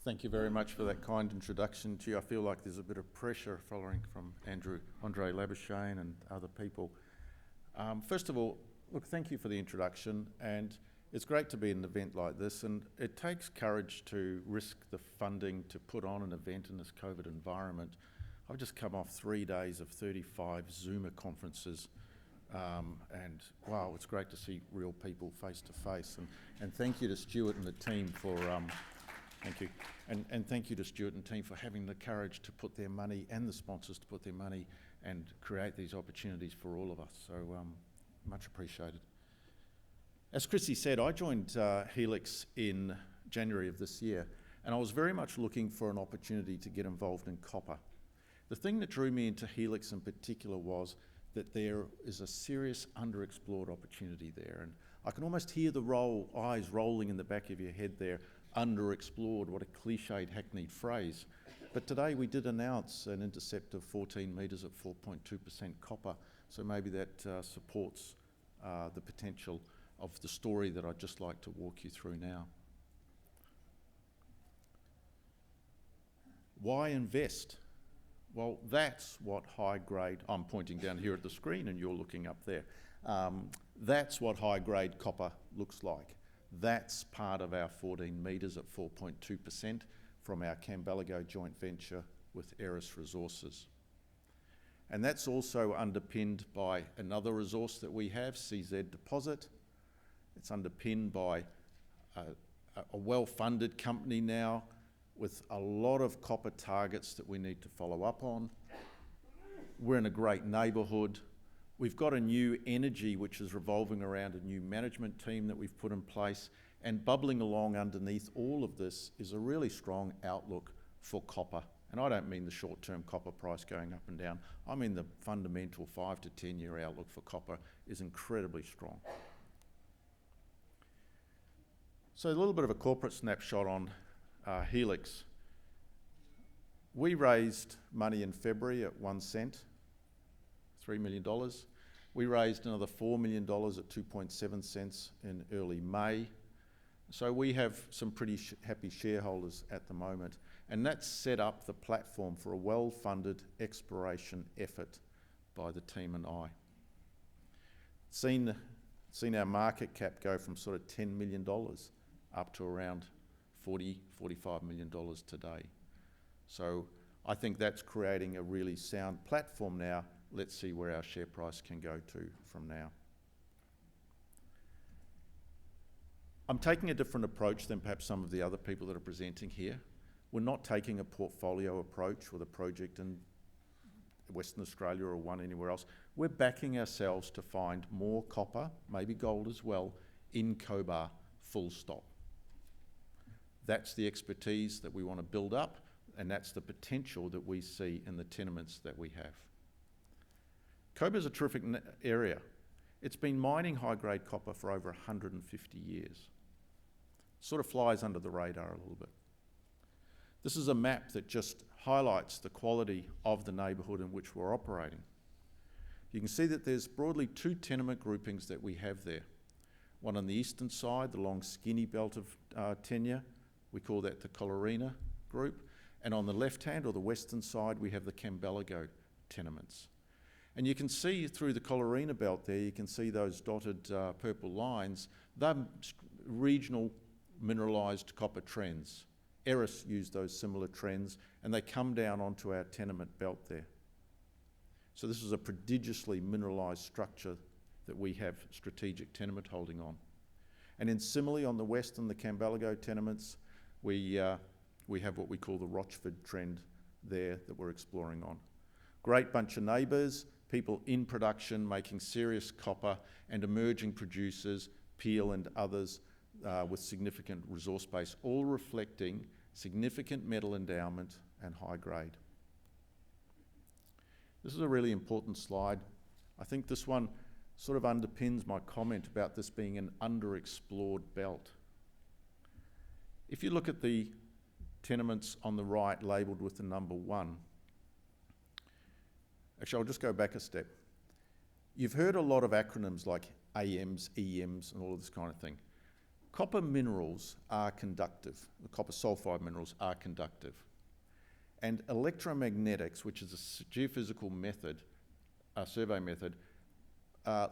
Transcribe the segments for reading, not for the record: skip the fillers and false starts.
Thank you very much for that kind introduction. Gee, I feel like there's a bit of pressure following from Andre Labuschagne and other people. First of all, look, thank you for the introduction, and it's great to be at an event like this, and it takes courage to risk the funding to put on an event in this COVID environment. I've just come off 3 days of 35 Zoomer conferences, and wow, it's great to see real people face to face. And thank you to Stuart and the team for thank you. And thank you to Stuart and team for having the courage to put their money, and the sponsors to put their money and create these opportunities for all of us. So much appreciated. As Chrissy said, I joined Helix in January of this year, and I was very much looking for an opportunity to get involved in copper. The thing that drew me into Helix in particular was that there is a serious underexplored opportunity there, and I can almost hear the eyes rolling in the back of your head there. Underexplored, what a cliched, hackneyed phrase. But today we did announce an intercept of 14 metres at 4.2% copper, so maybe that supports the potential of the story that I'd just like to walk you through now. Why invest? Well, that's what high grade, I'm pointing down here at the screen and you're looking up there. That's what high grade copper looks like. That's part of our 14 metres at 4.2% from our Cambalago joint venture with Aeris Resources. And that's also underpinned by another resource that we have, CZ deposit. It's underpinned by a well-funded company now with a lot of copper targets that we need to follow up on. We're in a great neighbourhood. We've got a new energy which is revolving around a new management team that we've put in place, and bubbling along underneath all of this is a really strong outlook for copper. And I don't mean the short-term copper price going up and down. I mean the fundamental 5 to 10 year outlook for copper is incredibly strong. So a little bit of a corporate snapshot on Helix. We raised money in February at 1 cent, $3 million. We raised another $4 million at 2.7 cents in early May. So we have some pretty happy shareholders at the moment, and that's set up the platform for a well-funded exploration effort by the team and I. Seen our market cap go from sort of $10 million up to around $45 million today. So I think that's creating a really sound platform now. Let's see where our share price can go to from now. I'm taking a different approach than perhaps some of the other people that are presenting here. We're not taking a portfolio approach with a project in Western Australia or one anywhere else. We're backing ourselves to find more copper, maybe gold as well, in Cobar, full stop. That's the expertise that we want to build up, and that's the potential that we see in the tenements that we have. Cobar's a terrific area. It's been mining high-grade copper for over 150 years. Sort of flies under the radar a little bit. This is a map that just highlights the quality of the neighbourhood in which we're operating. You can see that there's broadly 2 tenement groupings that we have there. One on the eastern side, the long skinny belt of tenure, we call that the COLLERINA group. And on the left-hand or the western side, we have the Cambalago tenements. And you can see through the COLLERINA belt there, you can see those dotted purple lines. They're regional mineralised copper trends. Aeris used those similar trends, and they come down onto our tenement belt there. So this is a prodigiously mineralised structure that we have strategic tenement holding on. And then similarly on the west and the Cambalago tenements, we have what we call the ROCHFORD trend there that we're exploring on. Great bunch of neighbours, people in production making serious copper, and emerging producers, Peel and others with significant resource base, all reflecting significant metal endowment and high grade. This is a really important slide. I think this one sort of underpins my comment about this being an underexplored belt. If you look at the tenements on the right labelled with the number 1, actually I'll just go back a step. You've heard a lot of acronyms like AMs, EMs and all of this kind of thing. Copper minerals are conductive. The copper sulfide minerals are conductive. And electromagnetics, which is a geophysical method, a survey method,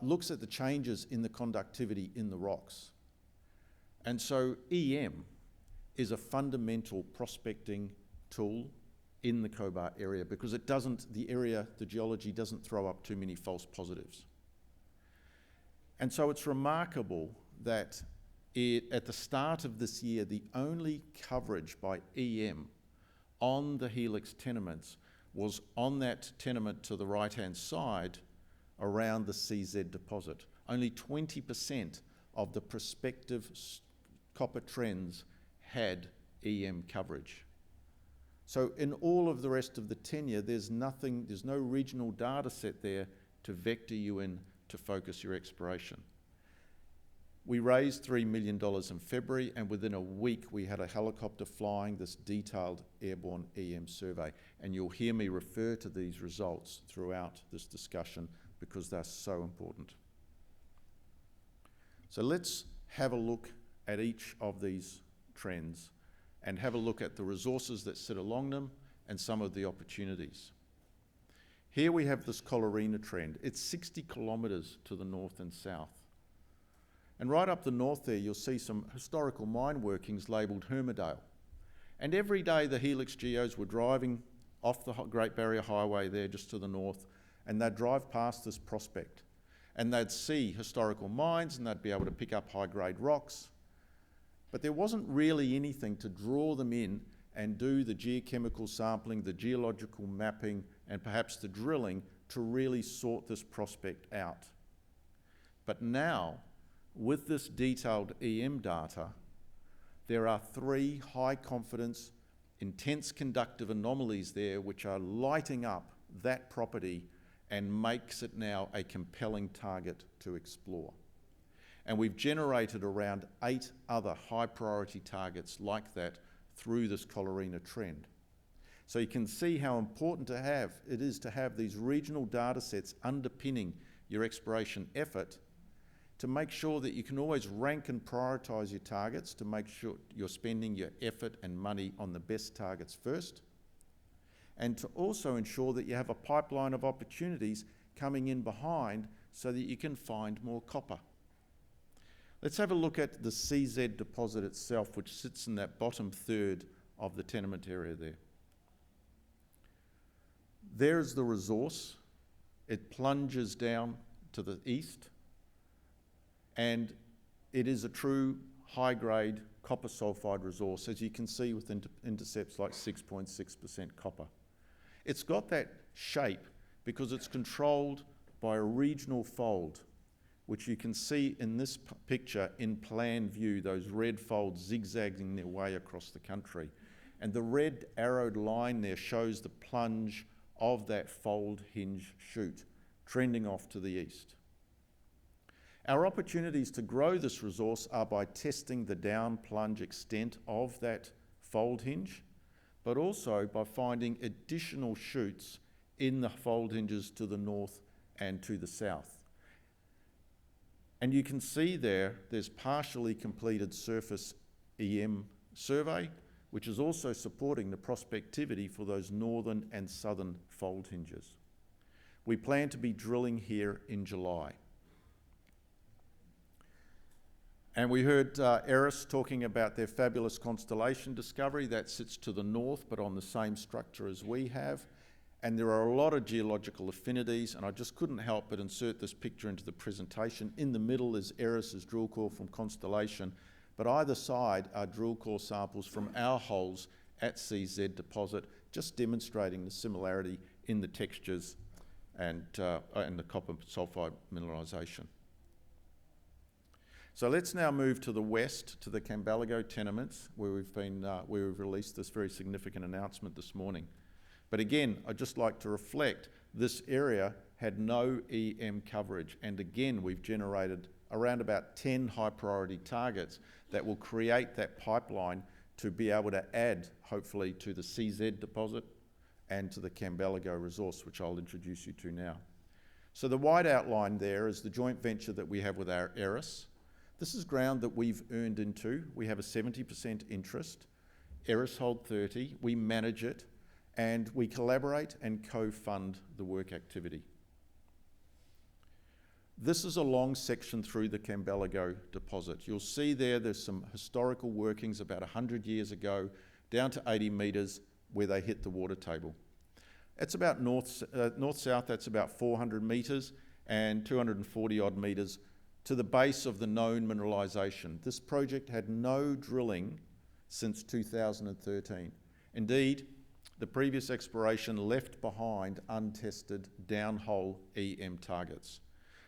looks at the changes in the conductivity in the rocks. And so EM is a fundamental prospecting tool in the Cobar area because it doesn't, the geology doesn't throw up too many false positives. And so it's remarkable that at the start of this year, the only coverage by EM on the Helix tenements was on that tenement to the right-hand side around the CZ deposit. Only 20% of the prospective copper trends had EM coverage. So in all of the rest of the tenure, there's no regional data set there to vector you in to focus your exploration. We raised $3 million in February, and within a week we had a helicopter flying this detailed airborne EM survey. And you'll hear me refer to these results throughout this discussion because they're so important. So let's have a look at each of these trends and have a look at the resources that sit along them and some of the opportunities. Here we have this COLLERINA trend. It's 60 kilometres to the north and south. And right up the north there, you'll see some historical mine workings labelled Hermidale. And every day the Helix Geos were driving off the Great Barrier Highway there just to the north, and they'd drive past this prospect. And they'd see historical mines, and they'd be able to pick up high-grade rocks. But there wasn't really anything to draw them in and do the geochemical sampling, the geological mapping, and perhaps the drilling to really sort this prospect out. But now, with this detailed EM data, there are 3 high-confidence, intense conductive anomalies there which are lighting up that property and makes it now a compelling target to explore. And we've generated around 8 other high-priority targets like that through this COLLERINA trend. So you can see how important it is to have these regional data sets underpinning your exploration effort to make sure that you can always rank and prioritise your targets, to make sure you're spending your effort and money on the best targets first, and to also ensure that you have a pipeline of opportunities coming in behind so that you can find more copper. Let's have a look at the CZ deposit itself, which sits in that bottom third of the tenement area there. There's the resource. It plunges down to the east, and it is a true high-grade copper sulfide resource, as you can see with intercepts like 6.6% copper. It's got that shape because it's controlled by a regional fold, which you can see in this picture in plan view, those red folds zigzagging their way across the country. And the red arrowed line there shows the plunge of that fold hinge chute trending off to the east. Our opportunities to grow this resource are by testing the down plunge extent of that fold hinge, but also by finding additional chutes in the fold hinges to the north and to the south. And you can see there's partially completed surface EM survey, which is also supporting the prospectivity for those northern and southern fold hinges. We plan to be drilling here in July. And we heard Eris talking about their fabulous constellation discovery that sits to the north, but on the same structure as we have. And there are a lot of geological affinities, and I just couldn't help but insert this picture into the presentation. In the middle is Eris's drill core from Constellation, but either side are drill core samples from our holes at CZ deposit, just demonstrating the similarity in the textures and the copper sulfide mineralisation. So let's now move to the west, to the Cambalago tenements, where we've released this very significant announcement this morning. But again, I'd just like to reflect, this area had no EM coverage, and again, we've generated around about 10 high priority targets that will create that pipeline to be able to add, hopefully, to the CZ deposit and to the Cambalago resource, which I'll introduce you to now. So the white outline there is the joint venture that we have with our Eris. This is ground that we've earned into. We have a 70% interest. Eris hold 30. We manage it, and we collaborate and co-fund the work activity. This is a long section through the Cambelago deposit. You'll see there's some historical workings about 100 years ago, down to 80 metres where they hit the water table. It's about north-south, that's about 400 metres, and 240 odd metres to the base of the known mineralisation. This project had no drilling since 2013. Indeed, the previous exploration left behind untested downhole EM targets.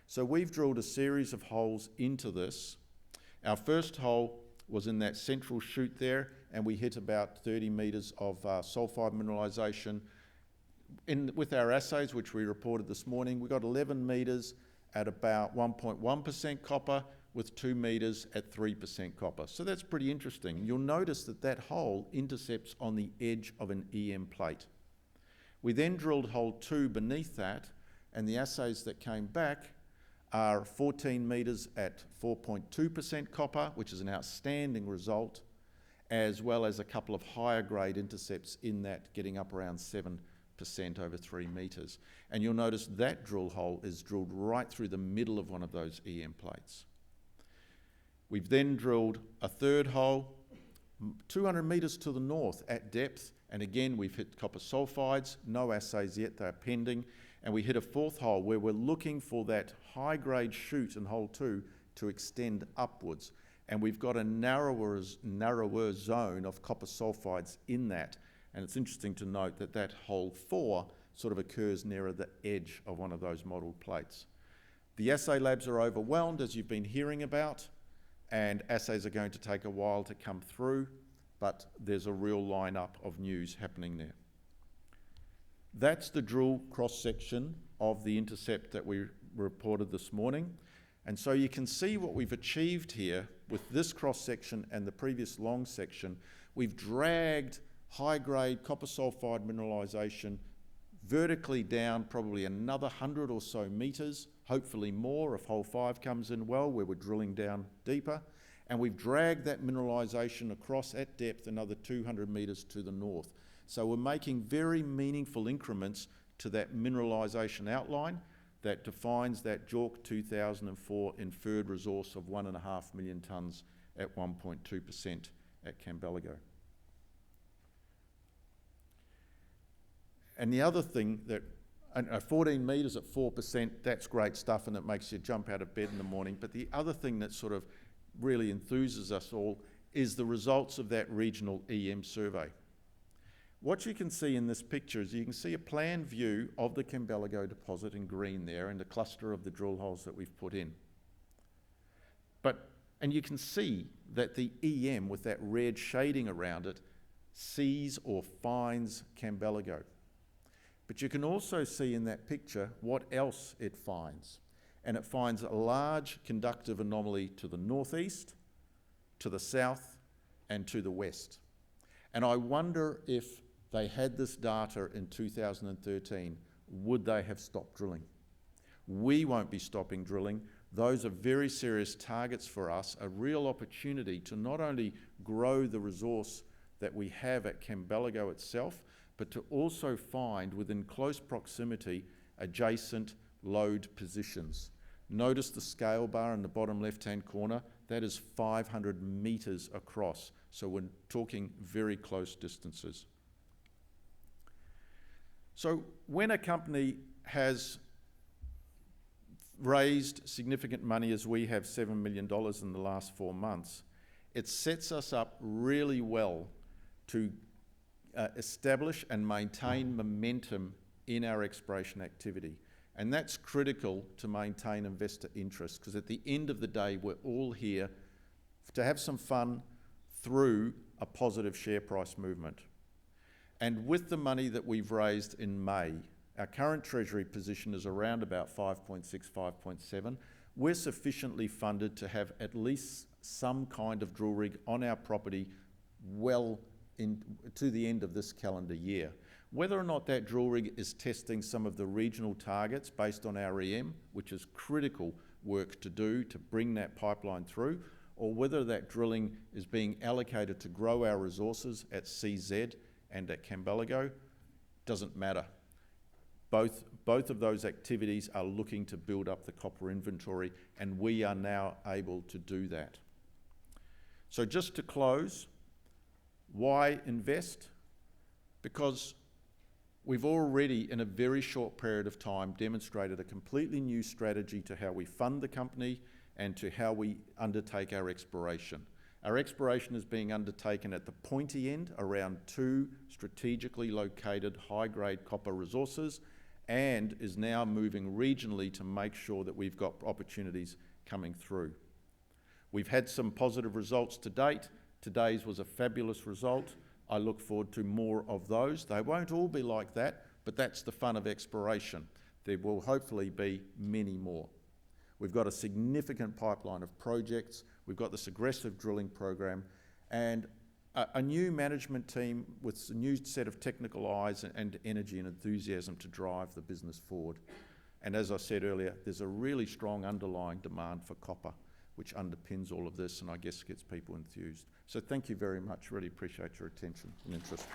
So we've drilled a series of holes into this. Our first hole was in that central chute there, and we hit about 30 metres of sulphide mineralisation. With our assays, which we reported this morning, we got 11 metres at about 1.1% copper with 2 metres at 3% copper. So that's pretty interesting. You'll notice that that hole intercepts on the edge of an EM plate. We then drilled hole 2 beneath that, and the assays that came back are 14 metres at 4.2% copper, which is an outstanding result, as well as a couple of higher grade intercepts in that, getting up around 7% over 3 metres. And you'll notice that drill hole is drilled right through the middle of one of those EM plates. We've then drilled a third hole 200 metres to the north at depth, and again we've hit copper sulphides, no assays yet, they're pending, and we hit a fourth hole where we're looking for that high grade chute in hole 2 to extend upwards, and we've got a narrower zone of copper sulphides in that. And it's interesting to note that that hole 4 sort of occurs nearer the edge of one of those modelled plates. The assay labs are overwhelmed, as you've been hearing about, and assays are going to take a while to come through, but there's a real line-up of news happening there. That's the drill cross-section of the intercept that we reported this morning. And so you can see what we've achieved here with this cross-section and the previous long section. We've dragged high-grade copper sulphide mineralisation vertically down probably another 100 or so metres, hopefully more if hole 5 comes in well, where we're drilling down deeper. And we've dragged that mineralisation across at depth another 200 metres to the north. So we're making very meaningful increments to that mineralisation outline that defines that JORC 2004 inferred resource of 1.5 million tonnes at 1.2% at Cambelago. And the other thing that, 14 metres at 4%, that's great stuff and it makes you jump out of bed in the morning. But the other thing that sort of really enthuses us all is the results of that regional EM survey. What you can see in this picture is you can see a plan view of the Cambelago deposit in green there and a cluster of the drill holes that we've put in. And you can see that the EM with that red shading around it sees or finds Cambelago. But you can also see in that picture what else it finds. And it finds a large conductive anomaly to the northeast, to the south, and to the west. And I wonder if they had this data in 2013, would they have stopped drilling? We won't be stopping drilling. Those are very serious targets for us, a real opportunity to not only grow the resource that we have at Cambelago itself, but to also find within close proximity adjacent lode positions. Notice the scale bar in the bottom left-hand corner, that is 500 metres across. So we're talking very close distances. So when a company has raised significant money, as we have $7 million in the last 4 months, it sets us up really well to establish and maintain momentum in our exploration activity. And that's critical to maintain investor interest, because at the end of the day, we're all here to have some fun through a positive share price movement. And with the money that we've raised in May, our current treasury position is around about 5.6, 5.7. We're sufficiently funded to have at least some kind of drill rig on our property well to the end of this calendar year. Whether or not that drill rig is testing some of the regional targets based on our EM, which is critical work to do to bring that pipeline through, or whether that drilling is being allocated to grow our resources at CZ and at Cambalago, doesn't matter. Both of those activities are looking to build up the copper inventory, and we are now able to do that. So just to close, why invest? Because we've already, in a very short period of time, demonstrated a completely new strategy to how we fund the company and to how we undertake our exploration. Our exploration is being undertaken at the pointy end around 2 strategically located high-grade copper resources, and is now moving regionally to make sure that we've got opportunities coming through. We've had some positive results to date. Today's was a fabulous result. I look forward to more of those. They won't all be like that, but that's the fun of exploration. There will hopefully be many more. We've got a significant pipeline of projects. We've got this aggressive drilling program, and a new management team with a new set of technical eyes and energy and enthusiasm to drive the business forward. And as I said earlier, there's a really strong underlying demand for copper, which underpins all of this and I guess gets people enthused. So thank you very much. Really appreciate your attention and interest.